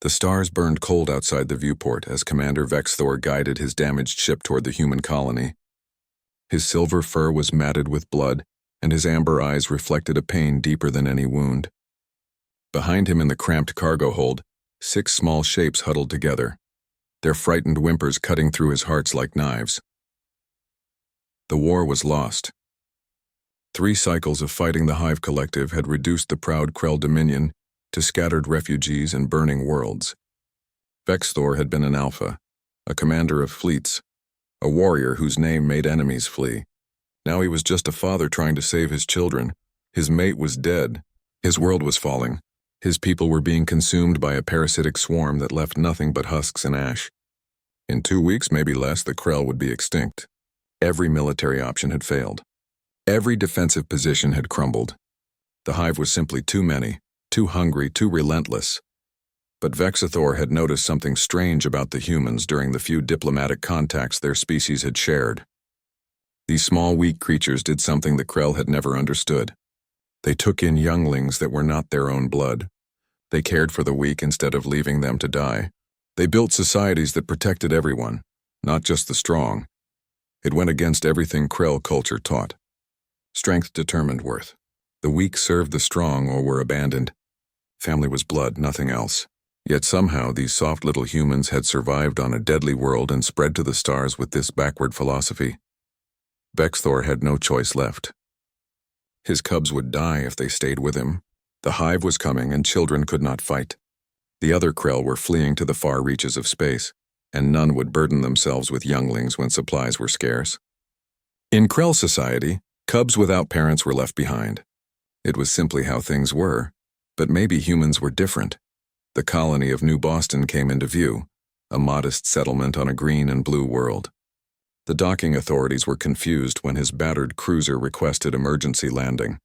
The stars burned cold outside the viewport as Commander Vexthor guided his damaged ship toward the human colony. His silver fur was matted with blood, and his amber eyes reflected a pain deeper than any wound. Behind him in the cramped cargo hold, 6 small shapes huddled together, their frightened whimpers cutting through his hearts like knives. The war was lost. 3 cycles of fighting the Hive Collective had reduced the proud Krell Dominion to scattered refugees and burning worlds. Vexthor had been an alpha, a commander of fleets, a warrior whose name made enemies flee. Now he was just a father trying to save his children. His mate was dead. His world was falling. His people were being consumed by a parasitic swarm that left nothing but husks and ash. In 2 weeks, maybe less, the Krell would be extinct. Every military option had failed. Every defensive position had crumbled. The Hive was simply too many, too hungry, too relentless. But Vexthor had noticed something strange about the humans during the few diplomatic contacts their species had shared. These small, weak creatures did something the Krell had never understood. They took in younglings that were not their own blood. They cared for the weak instead of leaving them to die. They built societies that protected everyone, not just the strong. It went against everything Krell culture taught. Strength determined worth. The weak served the strong or were abandoned. Family was blood, nothing else. Yet somehow these soft little humans had survived on a deadly world and spread to the stars with this backward philosophy. Vexthor had no choice left. His cubs would die if they stayed with him. The Hive was coming and children could not fight. The other Krell were fleeing to the far reaches of space, and none would burden themselves with younglings when supplies were scarce. In Krell society, cubs without parents were left behind. It was simply how things were, but maybe humans were different. The colony of New Boston came into view, a modest settlement on a green and blue world. The docking authorities were confused when his battered cruiser requested emergency landing.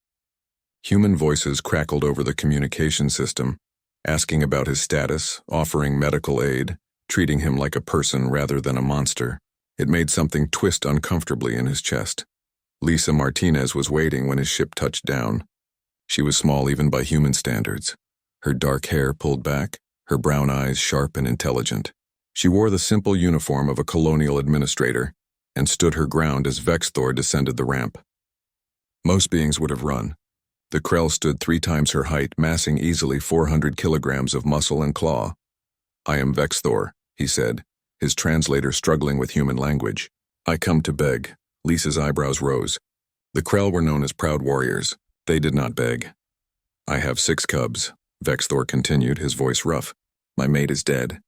Human voices crackled over the communication system, asking about his status, offering medical aid, treating him like a person rather than a monster. It made something twist uncomfortably in his chest. Lisa Martinez was waiting when his ship touched down. She was small even by human standards. Her dark hair pulled back, her brown eyes sharp and intelligent. She wore the simple uniform of a colonial administrator and stood her ground as Vexthor descended the ramp. Most beings would have run. The Krell stood 3 times her height, massing easily 400 kilograms of muscle and claw. "I am Vexthor," he said, his translator struggling with human language. "I come to beg." Lisa's eyebrows rose. The Krell were known as proud warriors. They did not beg. "I have 6 cubs," Vexthor continued, his voice rough. "My mate is dead.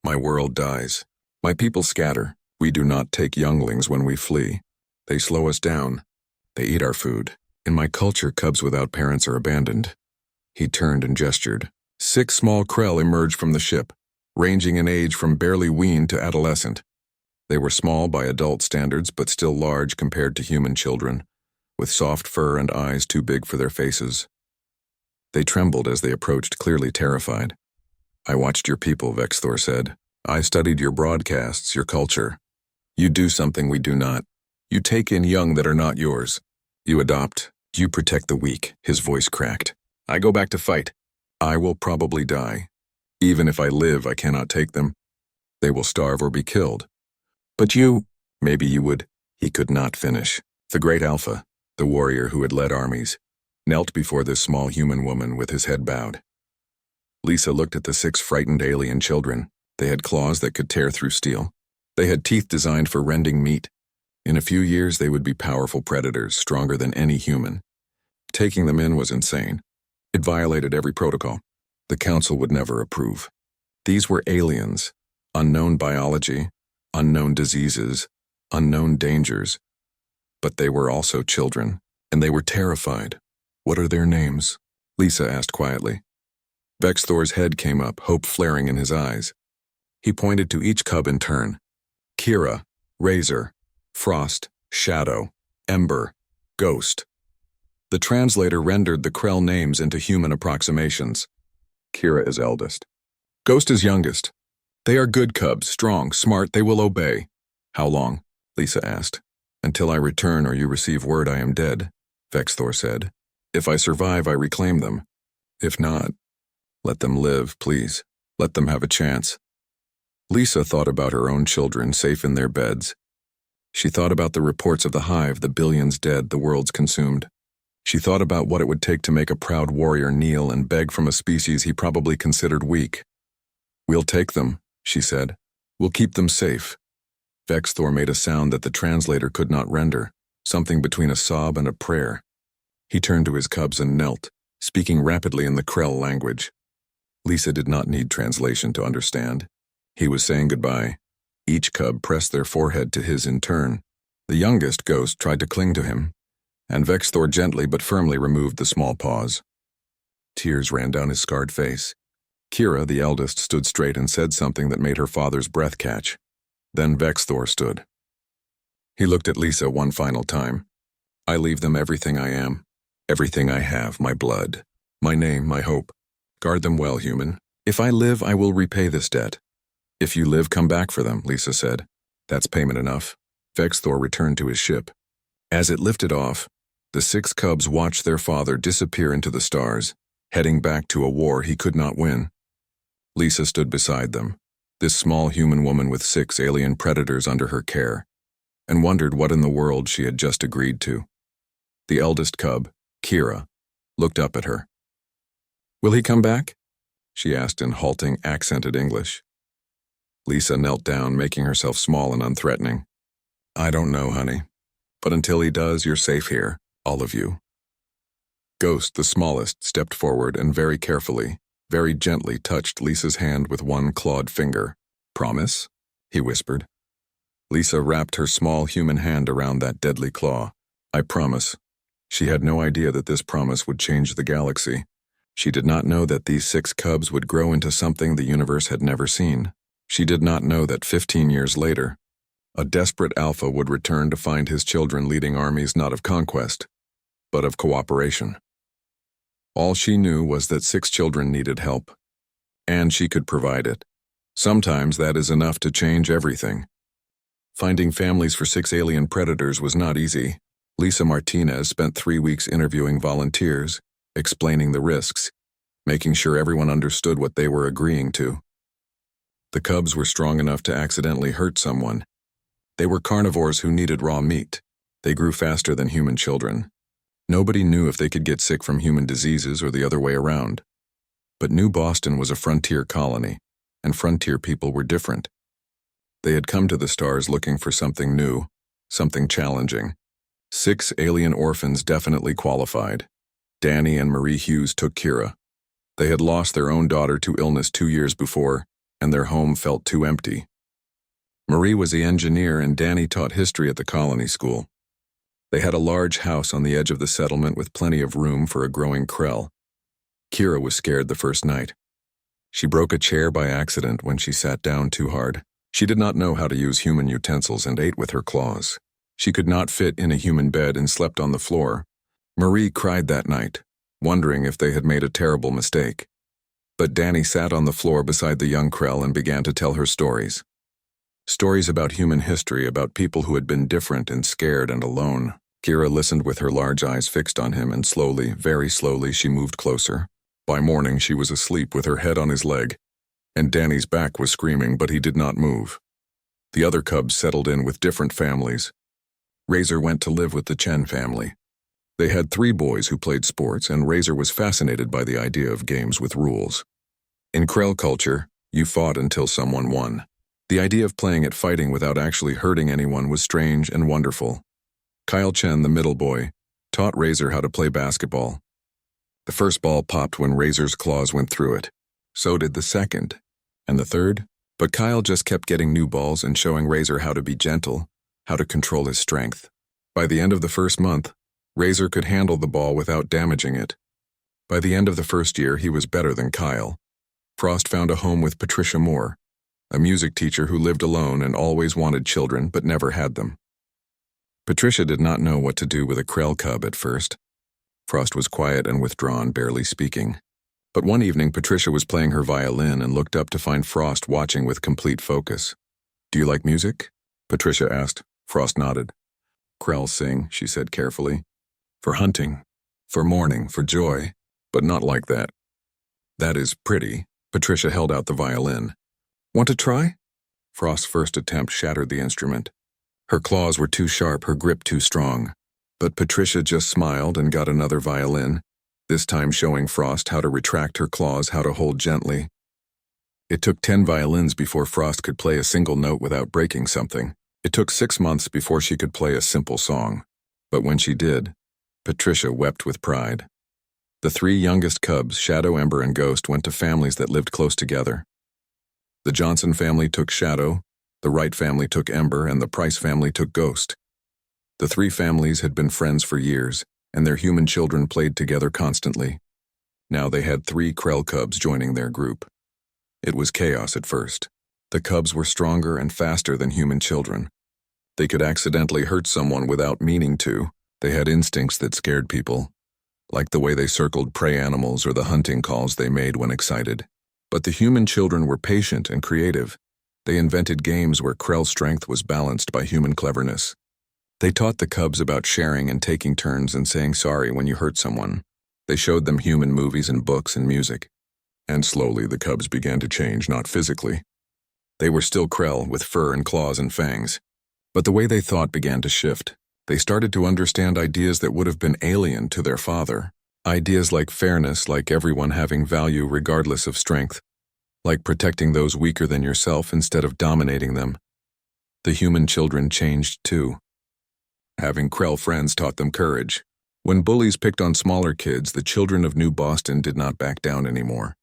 My world dies. My people scatter. We do not take younglings when we flee. They slow us down. They eat our food. In my culture, cubs without parents are abandoned." He turned and gestured. 6 small Krell emerged from the ship, ranging in age from barely weaned to adolescent. They were small by adult standards, but still large compared to human children, with soft fur and eyes too big for their faces. They trembled as they approached, clearly terrified. "I watched your people," Vexthor said. "I studied your broadcasts, your culture. You do something we do not. You take in young that are not yours. You adopt. You protect the weak." His voice cracked. "I go back to fight. I will probably die. Even if I live, I cannot take them. They will starve or be killed. But you, maybe you would." He could not finish. The great Alpha, the warrior who had led armies, knelt before this small human woman with his head bowed. Lisa looked at the 6 frightened alien children. They had claws that could tear through steel. They had teeth designed for rending meat. In a few years, they would be powerful predators, stronger than any human. Taking them in was insane. It violated every protocol. The Council would never approve. These were aliens, unknown biology, unknown diseases, unknown dangers. But they were also children, and they were terrified. "What are their names?" Lisa asked quietly. Vexthor's head came up, hope flaring in his eyes. He pointed to each cub in turn. Kira, Razor, Frost, Shadow, Ember, Ghost. The translator rendered the Krell names into human approximations. Kira is eldest. Ghost is youngest. They are good cubs, strong, smart, they will obey. "How long?" Lisa asked. "Until I return or you receive word I am dead," Vexthor said. "If I survive, I reclaim them. If not, let them live, please." Let them have a chance. Lisa thought about her own children safe in their beds. She thought about the reports of the hive, the billions dead, the worlds consumed. She thought about what it would take to make a proud warrior kneel and beg from a species he probably considered weak. "We'll take them," she said. "We'll keep them safe." Vexthor made a sound that the translator could not render, something between a sob and a prayer. He turned to his cubs and knelt, speaking rapidly in the Krell language. Lisa did not need translation to understand. He was saying goodbye. Each cub pressed their forehead to his in turn. The youngest ghost tried to cling to him, and Vexthor gently but firmly removed the small paws. Tears ran down his scarred face. Kira, the eldest, stood straight and said something that made her father's breath catch. Then Vexthor stood. He looked at Lisa one final time. "I leave them everything I am, everything I have, my blood, my name, my hope. Guard them well, human. If I live, I will repay this debt." "If you live, come back for them," Lisa said. "That's payment enough." Vexthor returned to his ship. As it lifted off, the 6 cubs watched their father disappear into the stars, heading back to a war he could not win. Lisa stood beside them, this small human woman with 6 alien predators under her care, and wondered what in the world she had just agreed to. The eldest cub, Kira, looked up at her. "Will he come back?" she asked in halting, accented English. Lisa knelt down, making herself small and unthreatening. "I don't know, honey. But until he does, you're safe here, all of you." Ghost, the smallest, stepped forward and very carefully, very gently touched Lisa's hand with one clawed finger. "Promise?" he whispered. Lisa wrapped her small human hand around that deadly claw. "I promise." She had no idea that this promise would change the galaxy. She did not know that these 6 cubs would grow into something the universe had never seen. She did not know that 15 years later, a desperate alpha would return to find his children leading armies not of conquest, but of cooperation. All she knew was that 6 children needed help, and she could provide it. Sometimes that is enough to change everything. Finding families for 6 alien predators was not easy. Lisa Martinez spent 3 weeks interviewing volunteers, explaining the risks, making sure everyone understood what they were agreeing to. The cubs were strong enough to accidentally hurt someone. They were carnivores who needed raw meat. They grew faster than human children. Nobody knew if they could get sick from human diseases or the other way around. But New Boston was a frontier colony, and frontier people were different. They had come to the stars looking for something new, something challenging. 6 alien orphans definitely qualified. Danny and Marie Hughes took Kira. They had lost their own daughter to illness 2 years before, and their home felt too empty. Marie was the engineer and Danny taught history at the colony school. They had a large house on the edge of the settlement with plenty of room for a growing Krell. Kira was scared the first night. She broke a chair by accident when she sat down too hard. She did not know how to use human utensils and ate with her claws. She could not fit in a human bed and slept on the floor. Marie cried that night, wondering if they had made a terrible mistake. But Danny sat on the floor beside the young Krell and began to tell her stories. Stories about human history, about people who had been different and scared and alone. Kira listened with her large eyes fixed on him, and slowly, very slowly, she moved closer. By morning, she was asleep with her head on his leg, and Danny's back was screaming, but he did not move. The other cubs settled in with different families. Razor went to live with the Chen family. They had 3 boys who played sports, and Razor was fascinated by the idea of games with rules. In Krell culture, you fought until someone won. The idea of playing at fighting without actually hurting anyone was strange and wonderful. Kyle Chen, the middle boy, taught Razor how to play basketball. The first ball popped when Razor's claws went through it. So did the second, and the third, but Kyle just kept getting new balls and showing Razor how to be gentle, how to control his strength. By the end of the first month, Razor could handle the ball without damaging it. By the end of the first year, he was better than Kyle. Frost found a home with Patricia Moore, a music teacher who lived alone and always wanted children but never had them. Patricia did not know what to do with a Krell cub at first. Frost was quiet and withdrawn, barely speaking. But one evening, Patricia was playing her violin and looked up to find Frost watching with complete focus. "Do you like music?" Patricia asked. Frost nodded. "Krell sing," she said carefully. "For hunting, for mourning, for joy, but not like that." "That is pretty," Patricia held out the violin. Want to try? Frost's first attempt shattered the instrument. Her claws were too sharp, her grip too strong. But Patricia just smiled and got another violin, this time showing Frost how to retract her claws, how to hold gently. It took 10 violins before Frost could play a single note without breaking something. It took 6 months before she could play a simple song. But when she did, Patricia wept with pride. The 3 youngest cubs, Shadow, Ember, and Ghost, went to families that lived close together. The Johnson family took Shadow, the Wright family took Ember, and the Price family took Ghost. The 3 families had been friends for years, and their human children played together constantly. Now they had 3 Krell cubs joining their group. It was chaos at first. The cubs were stronger and faster than human children. They could accidentally hurt someone without meaning to. They had instincts that scared people, like the way they circled prey animals or the hunting calls they made when excited. But the human children were patient and creative. They invented games where Krell's strength was balanced by human cleverness. They taught the cubs about sharing and taking turns and saying sorry when you hurt someone. They showed them human movies and books and music. And slowly the cubs began to change, not physically. They were still Krell, with fur and claws and fangs. But the way they thought began to shift. They started to understand ideas that would have been alien to their father. Ideas like fairness, like everyone having value regardless of strength, like protecting those weaker than yourself instead of dominating them. The human children changed too. Having Krell friends taught them courage. When bullies picked on smaller kids, the children of New Boston did not back down anymore.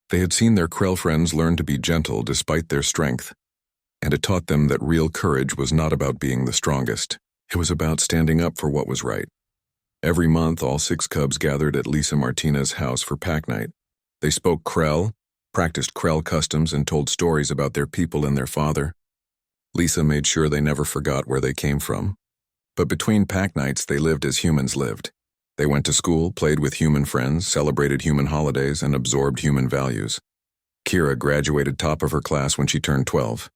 They had seen their Krell friends learn to be gentle despite their strength, and it taught them that real courage was not about being the strongest. It was about standing up for what was right. Every month, all 6 cubs gathered at Lisa Martinez's house for pack night. They spoke Krell, practiced Krell customs, and told stories about their people and their father. Lisa made sure they never forgot where they came from. But between pack nights, they lived as humans lived. They went to school, played with human friends, celebrated human holidays, and absorbed human values. Kira graduated top of her class when she turned 12.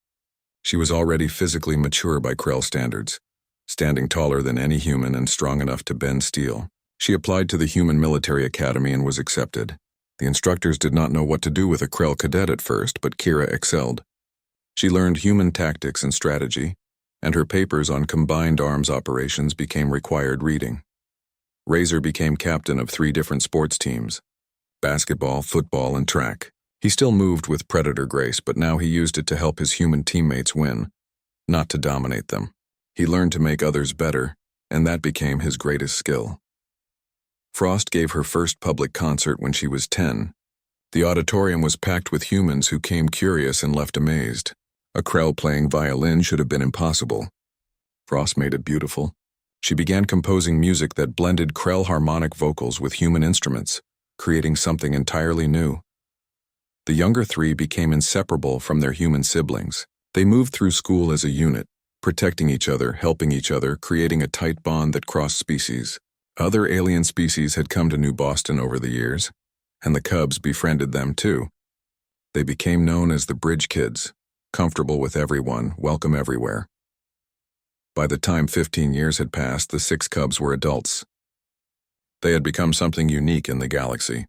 She was already physically mature by Krell standards, standing taller than any human and strong enough to bend steel. She applied to the Human Military Academy and was accepted. The instructors did not know what to do with a Krell cadet at first, but Kira excelled. She learned human tactics and strategy, and her papers on combined arms operations became required reading. Razor became captain of 3 different sports teams: basketball, football, and track. He still moved with predator grace, but now he used it to help his human teammates win, not to dominate them. He learned to make others better, and that became his greatest skill. Frost gave her first public concert when she was 10. The auditorium was packed with humans who came curious and left amazed. A Krell playing violin should have been impossible. Frost made it beautiful. She began composing music that blended Krell harmonic vocals with human instruments, creating something entirely new. The younger 3 became inseparable from their human siblings. They moved through school as a unit, protecting each other, helping each other, creating a tight bond that crossed species. Other alien species had come to New Boston over the years, and the cubs befriended them too. They became known as the Bridge Kids, comfortable with everyone, welcome everywhere. By the time 15 years had passed, the 6 cubs were adults. They had become something unique in the galaxy.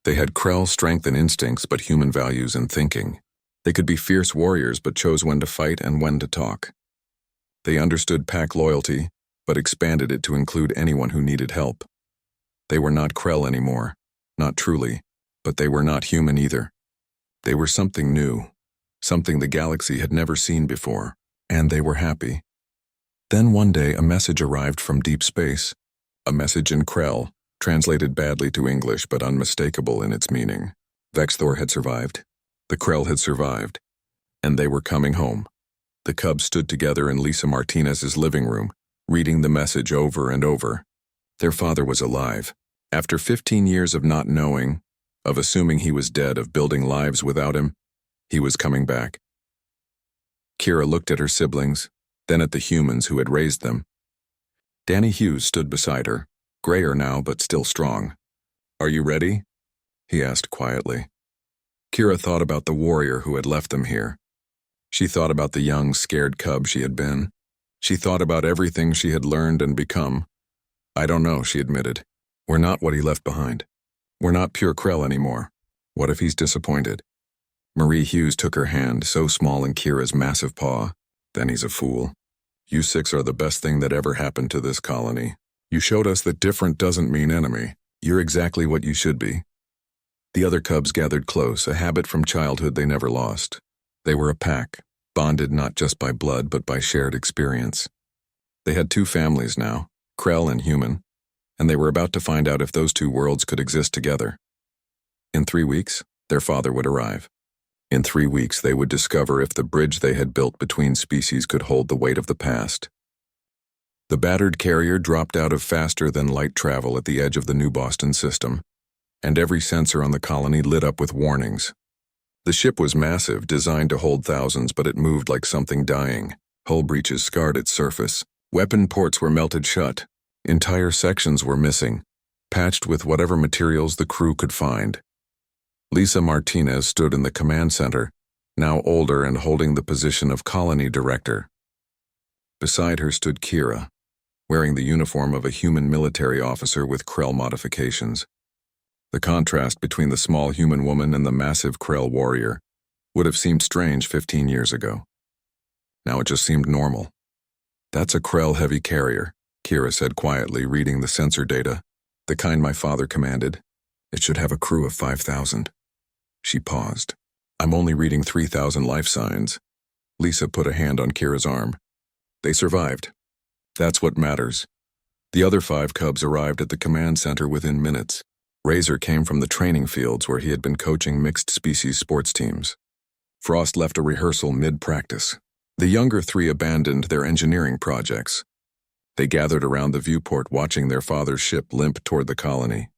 They had Krell strength and instincts, but human values and thinking. They could be fierce warriors, but chose when to fight and when to talk. They understood pack loyalty, but expanded it to include anyone who needed help. They were not Krell anymore, not truly, but they were not human either. They were something new, something the galaxy had never seen before, and they were happy. Then one day a message arrived from deep space, a message in Krell, translated badly to English but unmistakable in its meaning. Vexthor had survived. The Krell had survived, and they were coming home. The cubs stood together in Lisa Martinez's living room, reading the message over and over. Their father was alive. After 15 years of not knowing, of assuming he was dead, of building lives without him, he was coming back. Kira looked at her siblings, then at the humans who had raised them. Danny Hughes stood beside her, grayer now but still strong. "Are you ready?" he asked quietly. Kira thought about the warrior who had left them here. She thought about the young, scared cub she had been. She thought about everything she had learned and become. "I don't know," she admitted. "We're not what he left behind. We're not pure Krell anymore. What if he's disappointed? Marie Hughes took her hand, so small in Kira's massive paw. Then he's a fool. You six are the best thing that ever happened to this colony. You showed us that different doesn't mean enemy. You're exactly what you should be. The other cubs gathered close, a habit from childhood they never lost. They were a pack, bonded not just by blood but by shared experience. They had two families now, Krell and human, and they were about to find out if those two worlds could exist together. In 3 weeks, their father would arrive. In 3 weeks, they would discover if the bridge they had built between species could hold the weight of the past. The battered carrier dropped out of faster-than-light travel at the edge of the New Boston system, and every sensor on the colony lit up with warnings. The ship was massive, designed to hold thousands, but it moved like something dying. Hull breaches scarred its surface. Weapon ports were melted shut. Entire sections were missing, patched with whatever materials the crew could find. Lisa Martinez stood in the command center, now older and holding the position of colony director. Beside her stood Kira, wearing the uniform of a human military officer with Krell modifications. The contrast between the small human woman and the massive Krell warrior would have seemed strange 15 years ago. Now it just seemed normal. That's a Krell heavy carrier, Kira said quietly, reading the sensor data. The kind my father commanded. It should have a crew of 5,000. She paused. I'm only reading 3,000 life signs. Lisa put a hand on Kira's arm. They survived. That's what matters. The other 5 cubs arrived at the command center within minutes. Razor came from the training fields where he had been coaching mixed-species sports teams. Frost left a rehearsal mid-practice. The younger 3 abandoned their engineering projects. They gathered around the viewport watching their father's ship limp toward the colony.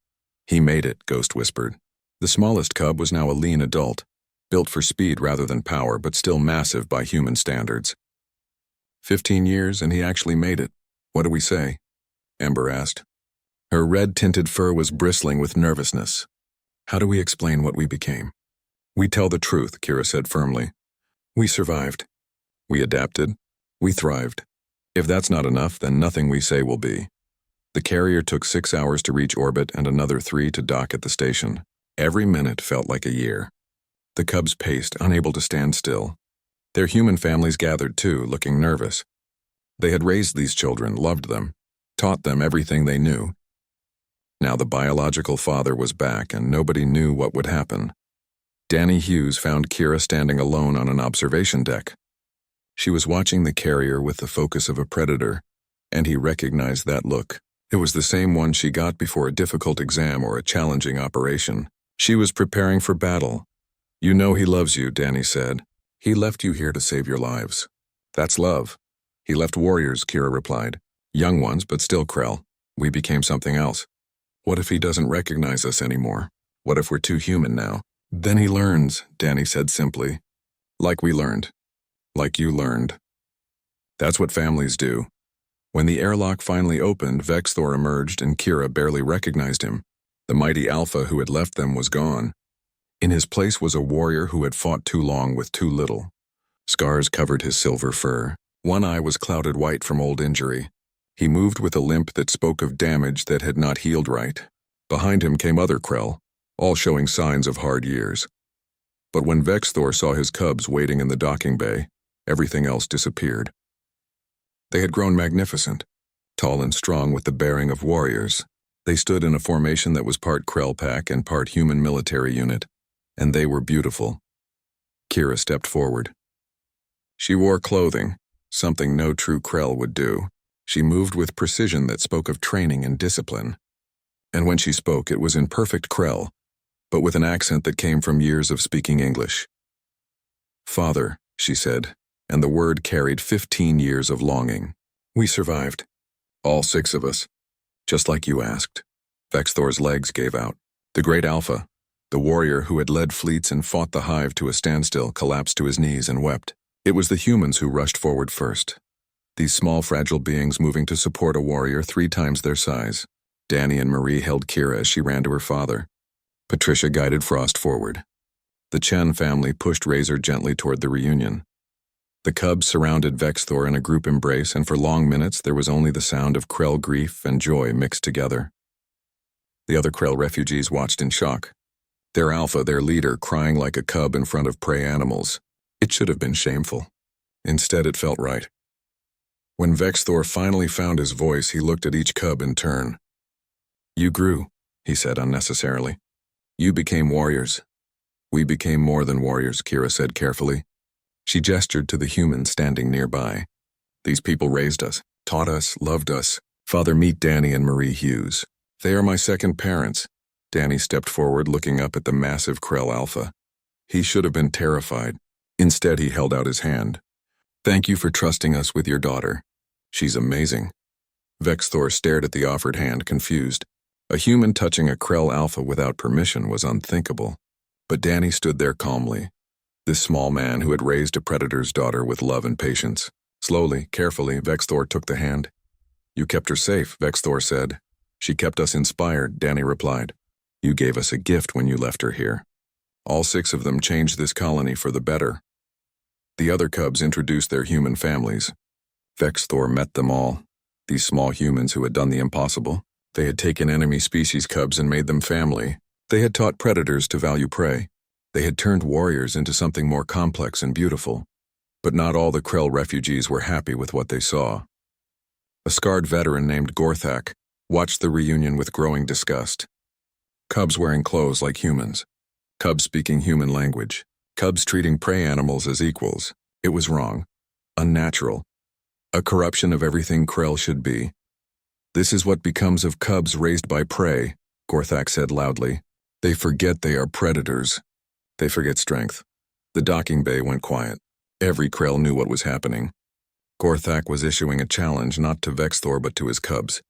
He made it, Ghost whispered. The smallest cub was now a lean adult, built for speed rather than power, but still massive by human standards. 15 years and he actually made it. What do we say? Ember asked. Her red-tinted fur was bristling with nervousness. How do we explain what we became? We tell the truth, Kira said firmly. We survived. We adapted. We thrived. If that's not enough, then nothing we say will be. The carrier took 6 hours to reach orbit and another 3 to dock at the station. Every minute felt like a year. The cubs paced, unable to stand still. Their human families gathered too, looking nervous. They had raised these children, loved them, taught them everything they knew. Now the biological father was back and nobody knew what would happen. Danny Hughes found Kira standing alone on an observation deck. She was watching the carrier with the focus of a predator, and he recognized that look. It was the same one she got before a difficult exam or a challenging operation. She was preparing for battle. You know he loves you, Danny said. He left you here to save your lives. That's love. He left warriors, Kira replied. Young ones, but still Krell. We became something else. What if he doesn't recognize us anymore? What if we're too human now? Then he learns, Danny said simply. Like we learned. Like you learned. That's what families do. When the airlock finally opened, Vexthor emerged and Kira barely recognized him. The mighty Alpha who had left them was gone. In his place was a warrior who had fought too long with too little. Scars covered his silver fur. One eye was clouded white from old injury. He moved with a limp that spoke of damage that had not healed right. Behind him came other Krell, all showing signs of hard years. But when Vexthor saw his cubs waiting in the docking bay, everything else disappeared. They had grown magnificent, tall and strong with the bearing of warriors. They stood in a formation that was part Krell pack and part human military unit, and they were beautiful. Kira stepped forward. She wore clothing, something no true Krell would do. She moved with precision that spoke of training and discipline. And when she spoke, it was in perfect Krell, but with an accent that came from years of speaking English. Father, she said, and the word carried 15 years of longing. We survived. All 6 of us. Just like you asked. Vexthor's legs gave out. The great Alpha, the warrior who had led fleets and fought the hive to a standstill, collapsed to his knees and wept. It was the humans who rushed forward first. These small, fragile beings moving to support a warrior 3 times their size. Danny and Marie held Kira as she ran to her father. Patricia guided Frost forward. The Chen family pushed Razor gently toward the reunion. The cubs surrounded Vexthor in a group embrace, and for long minutes there was only the sound of Krell grief and joy mixed together. The other Krell refugees watched in shock. Their alpha, their leader, crying like a cub in front of prey animals. It should have been shameful. Instead, it felt right. When Vexthor finally found his voice, he looked at each cub in turn. "You grew," he said unnecessarily. "You became warriors." "We became more than warriors," Kira said carefully. She gestured to the humans standing nearby. "These people raised us, taught us, loved us. Father, meet Danny and Marie Hughes. They are my second parents." Danny stepped forward, looking up at the massive Krell Alpha. He should have been terrified. Instead, he held out his hand. "Thank you for trusting us with your daughter. She's amazing." Vexthor stared at the offered hand, confused. A human touching a Krell Alpha without permission was unthinkable. But Danny stood there calmly. This small man who had raised a predator's daughter with love and patience. Slowly, carefully, Vexthor took the hand. "You kept her safe," Vexthor said. "She kept us inspired," Danny replied. "You gave us a gift when you left her here. All 6 of them changed this colony for the better." The other cubs introduced their human families. Vexthor met them all. These small humans who had done the impossible. They had taken enemy species cubs and made them family. They had taught predators to value prey. They had turned warriors into something more complex and beautiful. But not all the Krell refugees were happy with what they saw. A scarred veteran named Gorthak watched the reunion with growing disgust. Cubs wearing clothes like humans. Cubs speaking human language. Cubs treating prey animals as equals. It was wrong. Unnatural. A corruption of everything Krell should be. "This is what becomes of cubs raised by prey," Gorthak said loudly. "They forget they are predators. They forget strength." The docking bay went quiet. Every Krell knew what was happening. Gorthak was issuing a challenge not to Vexthor but to his cubs.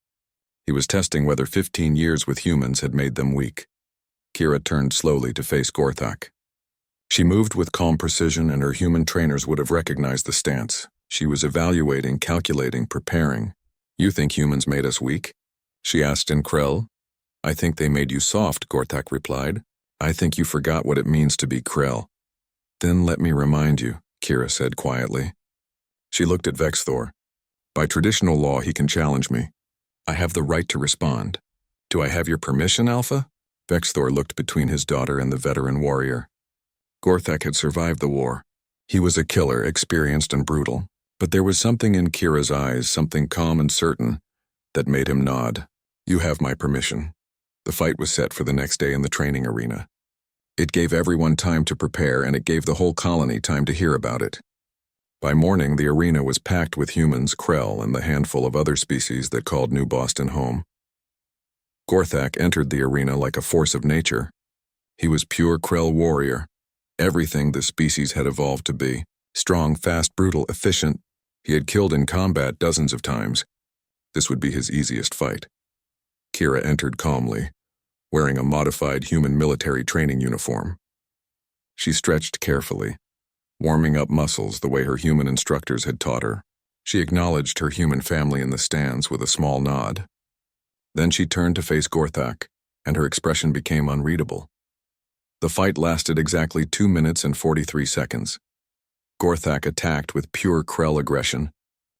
He was testing whether 15 years with humans had made them weak. Kira turned slowly to face Gorthak. She moved with calm precision, and her human trainers would have recognized the stance. She was evaluating, calculating, preparing. "You think humans made us weak?" she asked in Krell. "I think they made you soft," Gorthak replied. "I think you forgot what it means to be Krell." "Then let me remind you," Kira said quietly. She looked at Vexthor. "By traditional law, he can challenge me. I have the right to respond. Do I have your permission, Alpha?" Vexthor looked between his daughter and the veteran warrior. Gorthak had survived the war. He was a killer, experienced and brutal. But there was something in Kira's eyes, something calm and certain, that made him nod. "You have my permission." The fight was set for the next day in the training arena. It gave everyone time to prepare, and it gave the whole colony time to hear about it. By morning, the arena was packed with humans, Krell, and the handful of other species that called New Boston home. Gorthak entered the arena like a force of nature. He was pure Krell warrior, everything the species had evolved to be. Strong, fast, brutal, efficient. He had killed in combat dozens of times. This would be his easiest fight. Kira entered calmly, wearing a modified human military training uniform. She stretched carefully, warming up muscles the way her human instructors had taught her. She acknowledged her human family in the stands with a small nod. Then she turned to face Gorthak, and her expression became unreadable. The fight lasted exactly 2 minutes and 43 seconds. Gorthak attacked with pure Krell aggression.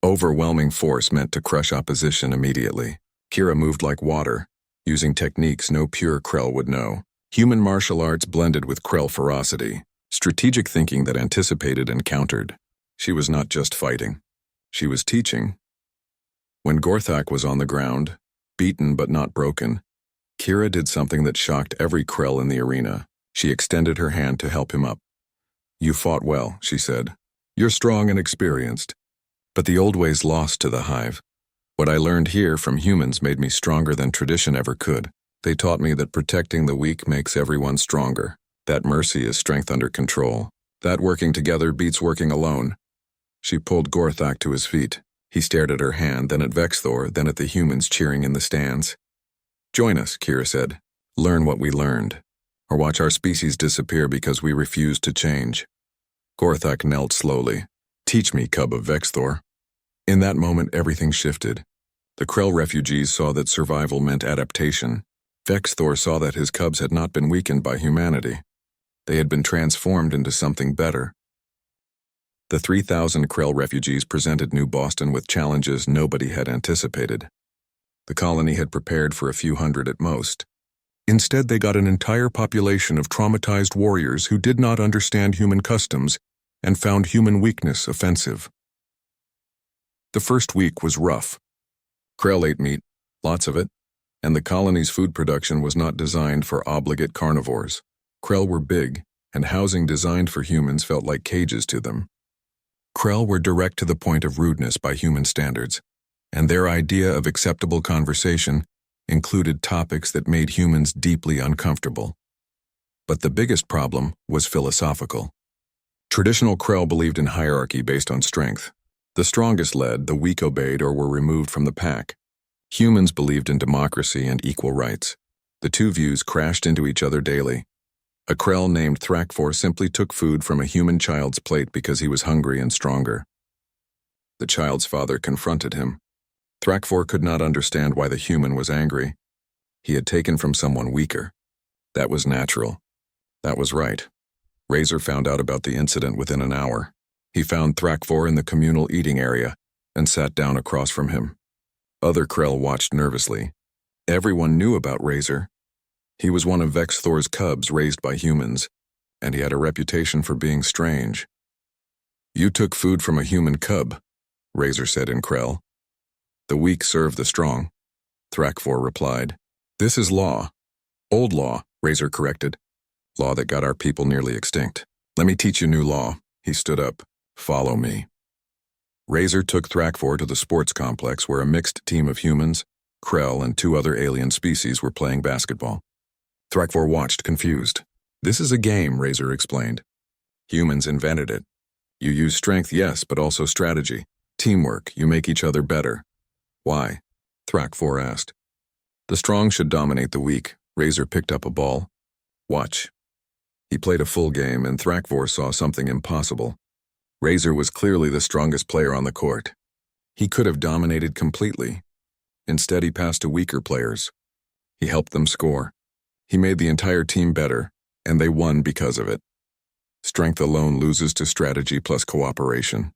Overwhelming force meant to crush opposition immediately. Kira moved like water, using techniques no pure Krell would know. Human martial arts blended with Krell ferocity, strategic thinking that anticipated and countered. She was not just fighting. She was teaching. When Gorthak was on the ground, beaten but not broken, Kira did something that shocked every Krell in the arena. She extended her hand to help him up. "You fought well," she said. "You're strong and experienced. But the old ways lost to the hive. What I learned here from humans made me stronger than tradition ever could. They taught me that protecting the weak makes everyone stronger. That mercy is strength under control. That working together beats working alone." She pulled Gorthak to his feet. He stared at her hand, then at Vexthor, then at the humans cheering in the stands. "Join us," Kira said. "Learn what we learned. Or watch our species disappear because we refuse to change." Gorthak knelt slowly. "Teach me, cub of Vexthor." In that moment, everything shifted. The Krell refugees saw that survival meant adaptation. Vexthor saw that his cubs had not been weakened by humanity. They had been transformed into something better. The 3,000 Krell refugees presented New Boston with challenges nobody had anticipated. The colony had prepared for a few hundred at most. Instead, they got an entire population of traumatized warriors who did not understand human customs and found human weakness offensive. The first week was rough. Krell ate meat, lots of it, and the colony's food production was not designed for obligate carnivores. Krell were big, and housing designed for humans felt like cages to them. Krell were direct to the point of rudeness by human standards, and their idea of acceptable conversation included topics that made humans deeply uncomfortable. But the biggest problem was philosophical. Traditional Krell believed in hierarchy based on strength. The strongest led, the weak obeyed or were removed from the pack. Humans believed in democracy and equal rights. The two views crashed into each other daily. A Krell named Thrakfor simply took food from a human child's plate because he was hungry and stronger. The child's father confronted him. Thrakfor could not understand why the human was angry. He had taken from someone weaker. That was natural. That was right. Razor found out about the incident within an hour. He found Thrakfor in the communal eating area and sat down across from him. Other Krell watched nervously. Everyone knew about Razor. He was one of Vex Thor's cubs raised by humans, and he had a reputation for being strange. "You took food from a human cub," Razor said in Krell. "The weak serve the strong," Thrakfor replied. "This is law." "Old law," Razor corrected. "Law that got our people nearly extinct. Let me teach you new law." He stood up. "Follow me." Razor took Thrakfor to the sports complex where a mixed team of humans, Krell, and two other alien species were playing basketball. Thrakfor watched, confused. "This is a game," Razor explained. "Humans invented it. You use strength, yes, but also strategy. Teamwork, you make each other better." "Why?" Thrakfor asked. "The strong should dominate the weak." Razor picked up a ball. "Watch." He played a full game, and Thrakfor saw something impossible. Razor was clearly the strongest player on the court. He could have dominated completely. Instead, he passed to weaker players. He helped them score. He made the entire team better, and they won because of it. "Strength alone loses to strategy plus cooperation,"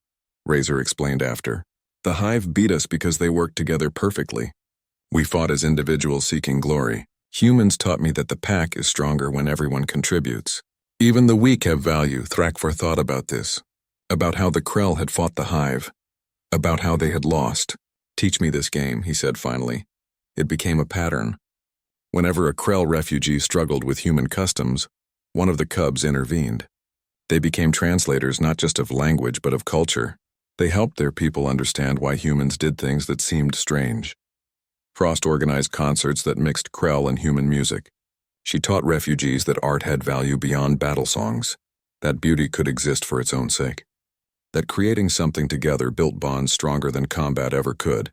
Razor explained after. "The Hive beat us because they worked together perfectly. We fought as individuals seeking glory. Humans taught me that the pack is stronger when everyone contributes. Even the weak have value." Thrakfor thought about this, about how the Krell had fought the Hive, about how they had lost. "Teach me this game," he said finally. It became a pattern. Whenever a Krell refugee struggled with human customs, one of the cubs intervened. They became translators not just of language but of culture. They helped their people understand why humans did things that seemed strange. Frost organized concerts that mixed Krell and human music. She taught refugees that art had value beyond battle songs, that beauty could exist for its own sake, that creating something together built bonds stronger than combat ever could.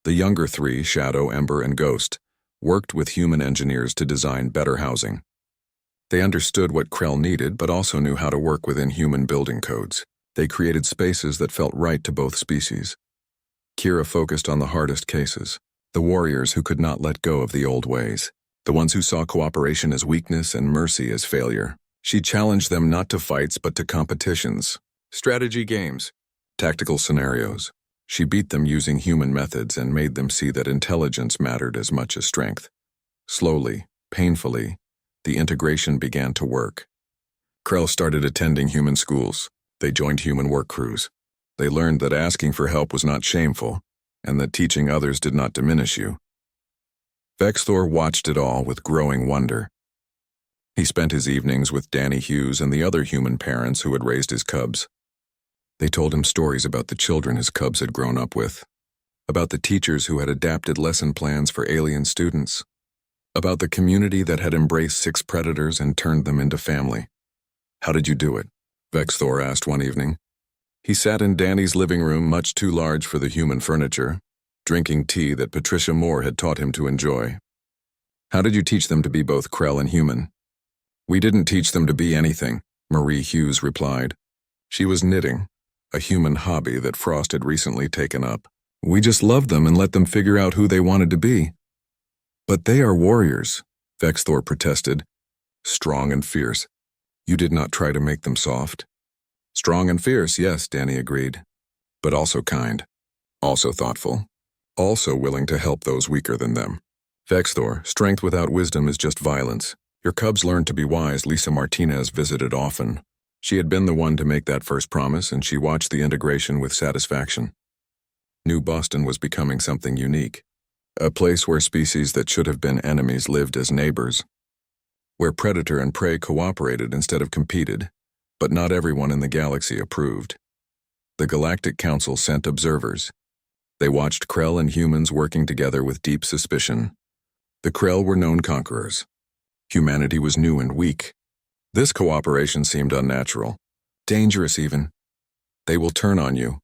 The younger three, Shadow, Ember, and Ghost, worked with human engineers to design better housing. They understood what Krell needed but also knew how to work within human building codes. They created spaces that felt right to both species. Kira focused on the hardest cases, the warriors who could not let go of the old ways, the ones who saw cooperation as weakness and mercy as failure. She challenged them not to fights but to competitions, strategy games, tactical scenarios. She beat them using human methods and made them see that intelligence mattered as much as strength. Slowly, painfully, the integration began to work. Krell started attending human schools. They joined human work crews. They learned that asking for help was not shameful, and that teaching others did not diminish you. Vex Thor watched it all with growing wonder. He spent his evenings with Danny Hughes and the other human parents who had raised his cubs. They told him stories about the children his cubs had grown up with, about the teachers who had adapted lesson plans for alien students, about the community that had embraced 6 predators and turned them into family. "How did you do it?" Vex Thor asked one evening. He sat in Danny's living room, much too large for the human furniture, drinking tea that Patricia Moore had taught him to enjoy. "How did you teach them to be both Krell and human?" "We didn't teach them to be anything," Marie Hughes replied. She was knitting, a human hobby that Frost had recently taken up. "We just loved them and let them figure out who they wanted to be." "But they are warriors," Vex Thor protested. "Strong and fierce. You did not try to make them soft." "Strong and fierce, yes," Danny agreed. "But also kind, also thoughtful, also willing to help those weaker than them." Vexthor, strength without wisdom is just violence. Your cubs learned to be wise. Lisa Martinez visited often. She had been the one to make that first promise, and she watched the integration with satisfaction. New Boston was becoming something unique. A place where species that should have been enemies lived as neighbors. Where predator and prey cooperated instead of competed, but not everyone in the galaxy approved. The Galactic Council sent observers. They watched Krell and humans working together with deep suspicion. The Krell were known conquerors. Humanity was new and weak. This cooperation seemed unnatural. Dangerous even. They will turn on you,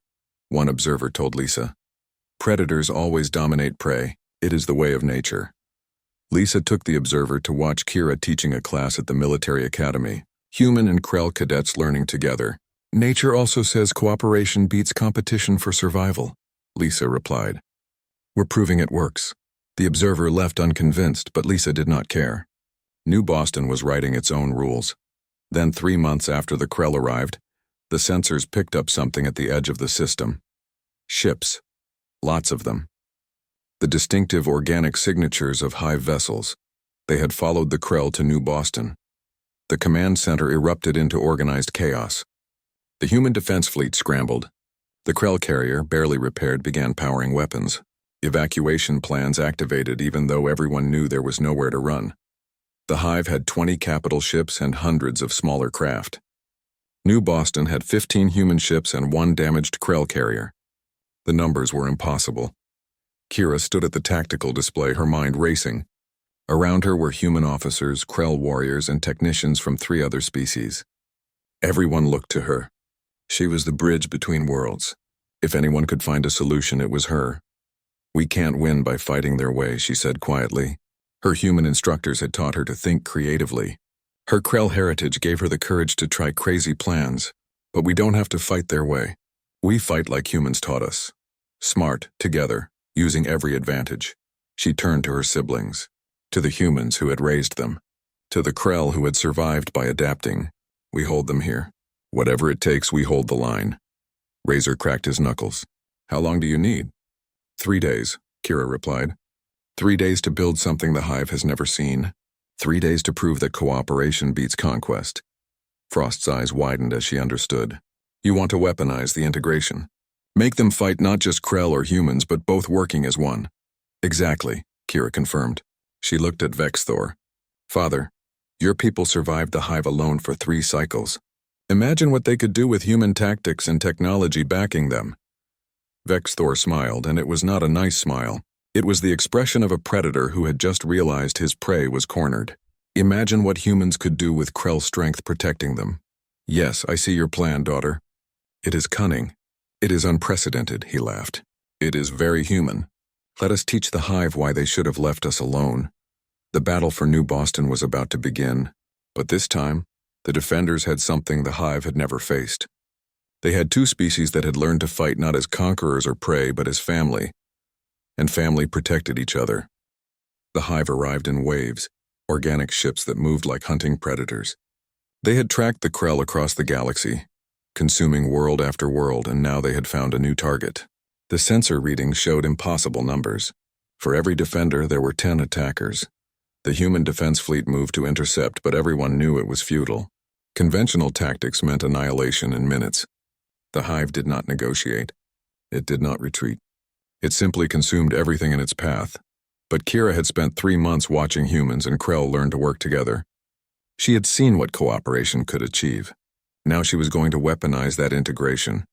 one observer told Lisa. Predators always dominate prey. It is the way of nature. Lisa took the observer to watch Kira teaching a class at the military academy. Human and Krell cadets learning together. Nature also says cooperation beats competition for survival, Lisa replied. We're proving it works. The observer left unconvinced, but Lisa did not care. New Boston was writing its own rules. Then 3 months after the Krell arrived, the sensors picked up something at the edge of the system. Ships. Lots of them. The distinctive organic signatures of hive vessels. They had followed the Krell to New Boston. The command center erupted into organized chaos. The human defense fleet scrambled. The Krell carrier, barely repaired, began powering weapons. Evacuation plans activated even though everyone knew there was nowhere to run. The Hive had 20 capital ships and hundreds of smaller craft. New Boston had 15 human ships and 1 damaged Krell carrier. The numbers were impossible. Kira stood at the tactical display, her mind racing. Around her were human officers, Krell warriors, and technicians from 3 other species. Everyone looked to her. She was the bridge between worlds. If anyone could find a solution, it was her. We can't win by fighting their way, she said quietly. Her human instructors had taught her to think creatively. Her Krell heritage gave her the courage to try crazy plans, but we don't have to fight their way. We fight like humans taught us. Smart, together, using every advantage. She turned to her siblings, to the humans who had raised them, to the Krell who had survived by adapting. We hold them here. Whatever it takes, we hold the line. Razor cracked his knuckles. How long do you need? 3 days, Kira replied. 3 days to build something the Hive has never seen. 3 days to prove that cooperation beats conquest. Frost's eyes widened as she understood. You want to weaponize the integration. Make them fight not just Krell or humans, but both working as one. Exactly, Kira confirmed. She looked at Vexthor. Father, your people survived the Hive alone for 3 cycles. Imagine what they could do with human tactics and technology backing them. Vexthor smiled, and it was not a nice smile. It was the expression of a predator who had just realized his prey was cornered. Imagine what humans could do with Krell's strength protecting them. Yes, I see your plan, daughter. It is cunning. It is unprecedented, he laughed. It is very human. Let us teach the Hive why they should have left us alone. The battle for New Boston was about to begin, but this time, the defenders had something the Hive had never faced. They had 2 species that had learned to fight not as conquerors or prey, but as family. And family protected each other. The Hive arrived in waves, organic ships that moved like hunting predators. They had tracked the Krell across the galaxy, consuming world after world, and now they had found a new target. The sensor readings showed impossible numbers. For every defender, there were 10 attackers. The human defense fleet moved to intercept, but everyone knew it was futile. Conventional tactics meant annihilation in minutes. The Hive did not negotiate. It did not retreat. It simply consumed everything in its path. But Kira had spent 3 months watching humans and Krell learn to work together. She had seen what cooperation could achieve. Now she was going to weaponize that integration.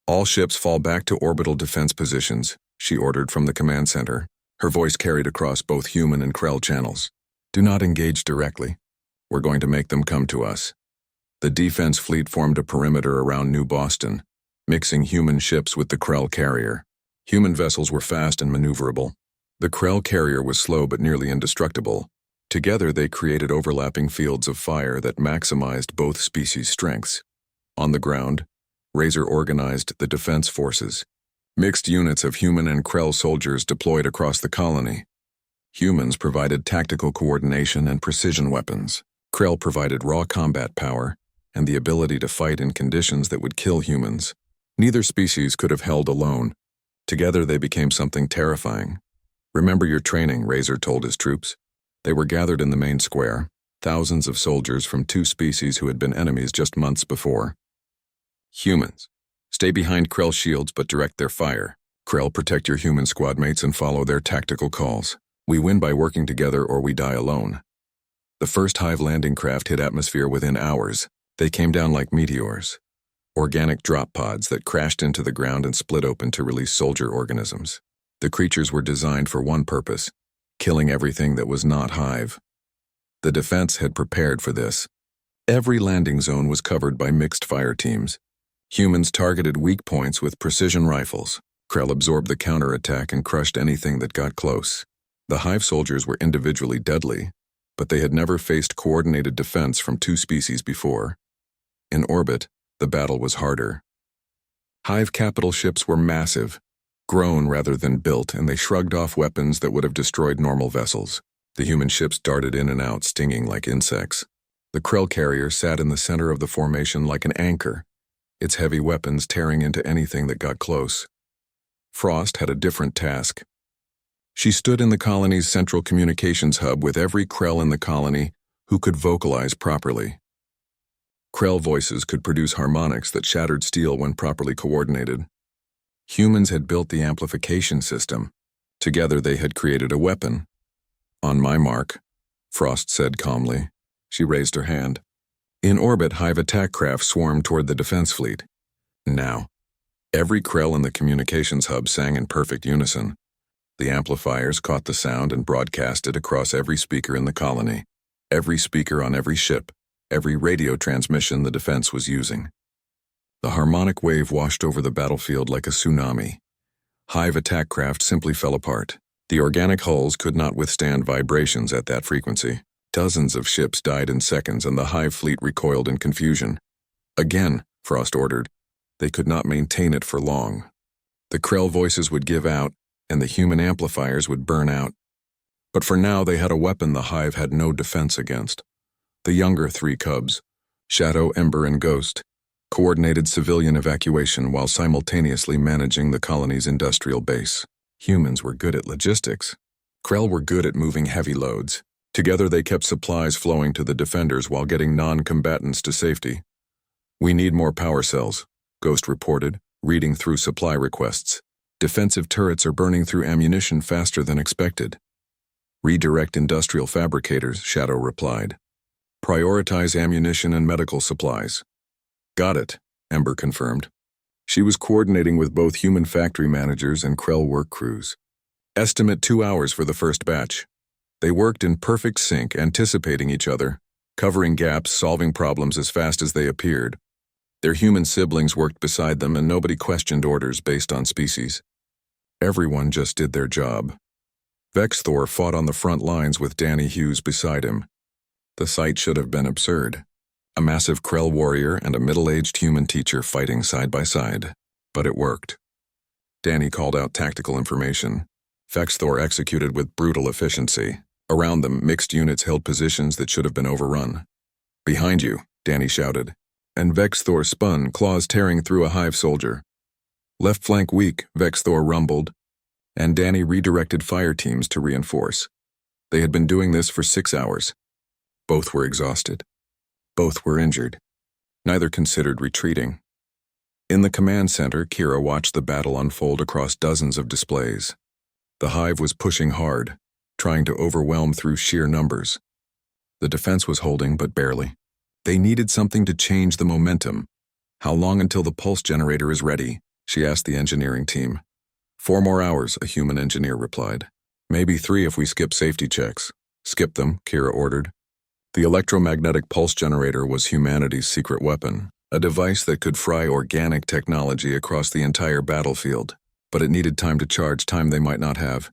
All ships fall back to orbital defense positions, she ordered from the command center. Her voice carried across both human and Krell channels. Do not engage directly. We're going to make them come to us. The defense fleet formed a perimeter around New Boston, mixing human ships with the Krell carrier. Human vessels were fast and maneuverable. The Krell carrier was slow but nearly indestructible. Together they created overlapping fields of fire that maximized both species' strengths. On the ground, Razor organized the defense forces. Mixed units of human and Krell soldiers deployed across the colony. Humans provided tactical coordination and precision weapons. Krell provided raw combat power and the ability to fight in conditions that would kill humans. Neither species could have held alone. Together they became something terrifying. Remember your training, Razor told his troops. They were gathered in the main square, thousands of soldiers from two species who had been enemies just months before. Humans. Stay behind Krell's shields but direct their fire. Krell, protect your human squad mates and follow their tactical calls. We win by working together or we die alone. The first Hive landing craft hit atmosphere within hours. They came down like meteors. Organic drop pods that crashed into the ground and split open to release soldier organisms. The creatures were designed for one purpose: killing everything that was not Hive. The defense had prepared for this. Every landing zone was covered by mixed fire teams. Humans targeted weak points with precision rifles. Krell absorbed the counterattack and crushed anything that got close. The Hive soldiers were individually deadly, but they had never faced coordinated defense from two species before. In orbit, the battle was harder. Hive capital ships were massive, grown rather than built, and they shrugged off weapons that would have destroyed normal vessels. The human ships darted in and out, stinging like insects. The Krell carrier sat in the center of the formation like an anchor, its heavy weapons tearing into anything that got close. Frost had a different task. She stood in the colony's central communications hub with every Krell in the colony who could vocalize properly. Krell voices could produce harmonics that shattered steel when properly coordinated. Humans had built the amplification system. Together they had created a weapon. On my mark, Frost said calmly. She raised her hand. In orbit, Hive attack craft swarmed toward the defense fleet. Now, every Krell in the communications hub sang in perfect unison. The amplifiers caught the sound and broadcast it across every speaker in the colony, every speaker on every ship, every radio transmission the defense was using. The harmonic wave washed over the battlefield like a tsunami. Hive attack craft simply fell apart. The organic hulls could not withstand vibrations at that frequency. Dozens of ships died in seconds, and the Hive fleet recoiled in confusion. Again, Frost ordered. They could not maintain it for long. The Krell voices would give out, and the human amplifiers would burn out. But for now they had a weapon the Hive had no defense against. The younger three cubs, Shadow, Ember, and Ghost, coordinated civilian evacuation while simultaneously managing the colony's industrial base. Humans were good at logistics. Krell were good at moving heavy loads. Together they kept supplies flowing to the defenders while getting non-combatants to safety. We need more power cells, Ghost reported, reading through supply requests. Defensive turrets are burning through ammunition faster than expected. Redirect industrial fabricators, Shadow replied. Prioritize ammunition and medical supplies. Got it, Ember confirmed. She was coordinating with both human factory managers and Krell work crews. Estimate 2 hours for the first batch. They worked in perfect sync, anticipating each other, covering gaps, solving problems as fast as they appeared. Their human siblings worked beside them, and nobody questioned orders based on species. Everyone just did their job. Vexthor fought on the front lines with Danny Hughes beside him. The sight should have been absurd. A massive Krell warrior and a middle-aged human teacher fighting side by side. But it worked. Danny called out tactical information. Vexthor executed with brutal efficiency. Around them, mixed units held positions that should have been overrun. Behind you, Danny shouted, and Vexthor spun, claws tearing through a Hive soldier. Left flank weak, Vexthor rumbled, and Danny redirected fire teams to reinforce. They had been doing this for 6 hours. Both were exhausted. Both were injured. Neither considered retreating. In the command center, Kira watched the battle unfold across dozens of displays. The Hive was pushing hard, trying to overwhelm through sheer numbers. The defense was holding, but barely. They needed something to change the momentum. How long until the pulse generator is ready? She asked the engineering team. 4 more hours, a human engineer replied. Maybe 3 if we skip safety checks. Skip them, Kira ordered. The electromagnetic pulse generator was humanity's secret weapon, a device that could fry organic technology across the entire battlefield. But it needed time to charge, time they might not have.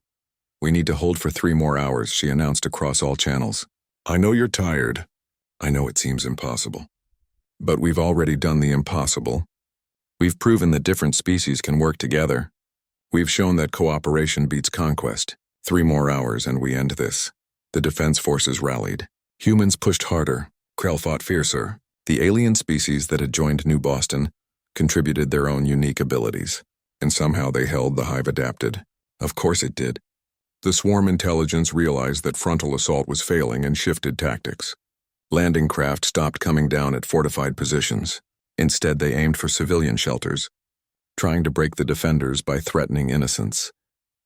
We need to hold for 3 more hours, she announced across all channels. I know you're tired. I know it seems impossible. But we've already done the impossible. We've proven that different species can work together. We've shown that cooperation beats conquest. 3 more hours and we end this. The defense forces rallied. Humans pushed harder. Krell fought fiercer. The alien species that had joined New Boston contributed their own unique abilities. And somehow they held the Hive adapted. Of course it did. The swarm intelligence realized that frontal assault was failing and shifted tactics. Landing craft stopped coming down at fortified positions. Instead, they aimed for civilian shelters, trying to break the defenders by threatening innocents.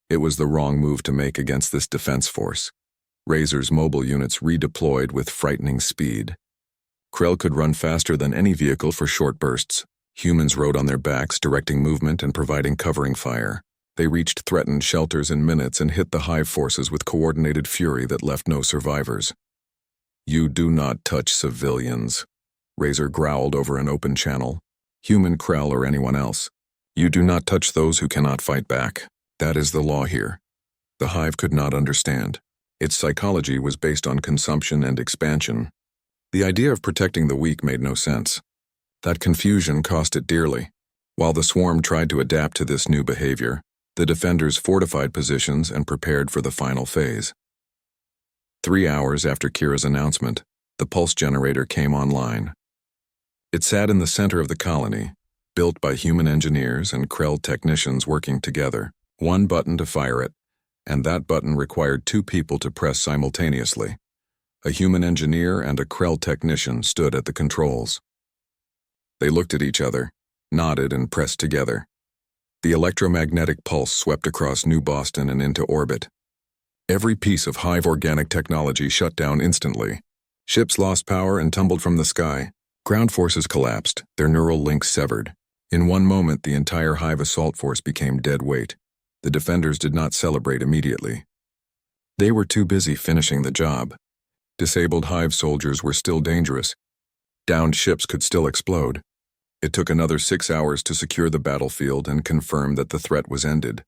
It was the wrong move to make against this defense force. Razor's mobile units redeployed with frightening speed. Krell could run faster than any vehicle for short bursts. Humans rode on their backs, directing movement and providing covering fire. They reached threatened shelters in minutes and hit the hive forces with coordinated fury that left no survivors. "You do not touch civilians," Razor growled over an open channel. "Human, Krell, or anyone else. You do not touch those who cannot fight back. That is the law here." The hive could not understand. Its psychology was based on consumption and expansion. The idea of protecting the weak made no sense. That confusion cost it dearly. While the swarm tried to adapt to this new behavior, the defenders fortified positions and prepared for the final phase. 3 hours after Kira's announcement, the pulse generator came online. It sat in the center of the colony, built by human engineers and Krell technicians working together. One button to fire it, and that button required 2 people to press simultaneously. A human engineer and a Krell technician stood at the controls. They looked at each other, nodded, and pressed together. The electromagnetic pulse swept across New Boston and into orbit. Every piece of hive organic technology shut down instantly. Ships lost power and tumbled from the sky. Ground forces collapsed, their neural links severed. In one moment, the entire hive assault force became dead weight. The defenders did not celebrate immediately. They were too busy finishing the job. Disabled hive soldiers were still dangerous. Downed ships could still explode. It took another 6 hours to secure the battlefield and confirm that the threat was ended.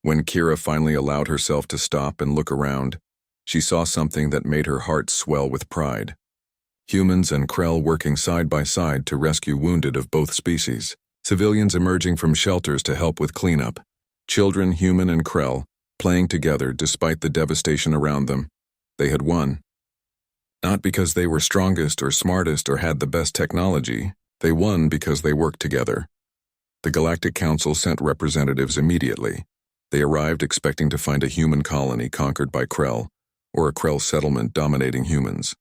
When Kira finally allowed herself to stop and look around, she saw something that made her heart swell with pride. Humans and Krell working side by side to rescue wounded of both species. Civilians emerging from shelters to help with cleanup. Children, human and Krell, playing together despite the devastation around them. They had won. Not because they were strongest or smartest or had the best technology. They won because they worked together. The Galactic Council sent representatives immediately. They arrived expecting to find a human colony conquered by Krell, or a Krell settlement dominating humans.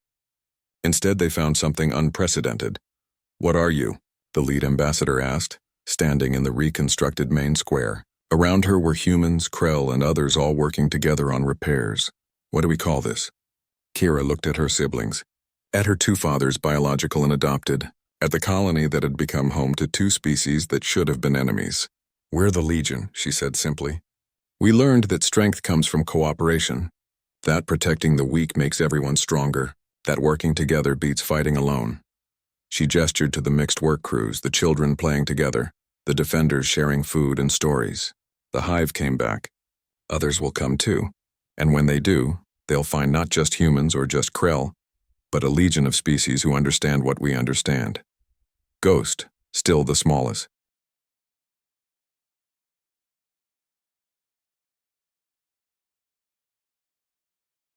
Instead, they found something unprecedented. "What are you?" the lead ambassador asked, standing in the reconstructed main square. Around her were humans, Krell, and others all working together on repairs. "What do we call this?" Kira looked at her siblings, at her 2 fathers, biological and adopted, at the colony that had become home to 2 species that should have been enemies. "We're the Legion," she said simply. "We learned that strength comes from cooperation, that protecting the weak makes everyone stronger, that working together beats fighting alone." She gestured to the mixed work crews, the children playing together, the defenders sharing food and stories. The hive came back. Others will come too, and when they do, they'll find not just humans or just Krell, but a legion of species who understand what we understand. Ghost, still the smallest,